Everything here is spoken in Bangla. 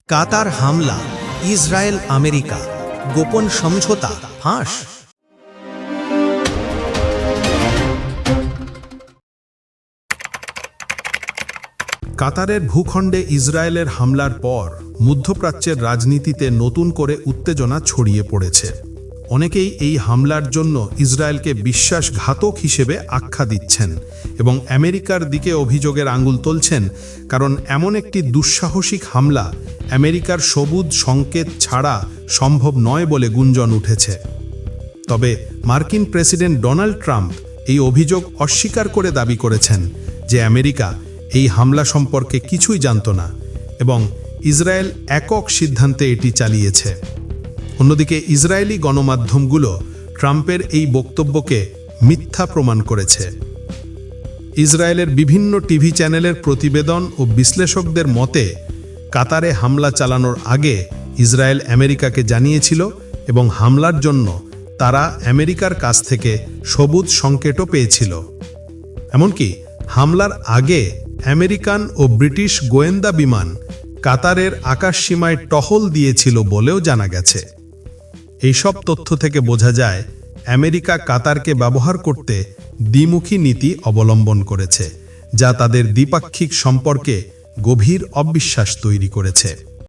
কাতার হামলা, ইসরায়েল আমেরিকা গোপন সমঝোতা ফাঁস। কাতারের ভূখণ্ডে ইসরায়েলের হামলার পর মধ্যপ্রাচ্যের রাজনীতিতে নতুন করে উত্তেজনা ছড়িয়ে পড়েছে। অনেকেই এই হামলার জন্য ইসরায়েলকে বিশ্বাসঘাতক হিসেবে আখ্যা দিচ্ছেন এবং আমেরিকার দিকে অভিযোগের আঙুল তুলছেন, কারণ এমন একটি দুঃসাহসিক হামলা আমেরিকার সবুজ সংকেত ছাড়া সম্ভব নয় বলে গুঞ্জন উঠেছে। তবে মার্কিন প্রেসিডেন্ট ডোনাল্ড ট্রাম্প এই অভিযোগ অস্বীকার করে দাবি করেছেন যে আমেরিকা এই হামলা সম্পর্কে কিছুই জানত না এবং ইসরায়েল একক সিদ্ধান্তে এটি চালিয়েছে। অন্যদিকে ইসরায়েলি গণমাধ্যমগুলো ট্রাম্পের এই বক্তব্যকে মিথ্যা প্রমাণ করেছে। ইসরায়েলের বিভিন্ন টিভি চ্যানেলের প্রতিবেদন ও বিশ্লেষকদের মতে কাতারে হামলা চালানোর আগে ইসরায়েল আমেরিকাকে জানিয়েছিল এবং হামলার জন্য তারা আমেরিকার কাছ থেকে সবুজ সংকেতও পেয়েছিল। এমনকি হামলার আগে আমেরিকান ও ব্রিটিশ গোয়েন্দা বিমান কাতারের আকাশসীমায় টহল দিয়েছিল বলেও জানা গেছে। এইসব তথ্য থেকে বোঝা যায় আমেরিকা কাতারকে ব্যবহার করতে দ্বিমুখী নীতি অবলম্বন করেছে, যা তাদের দ্বিপাক্ষিক সম্পর্কে গভীর অবিশ্বাস তৈরি করেছে।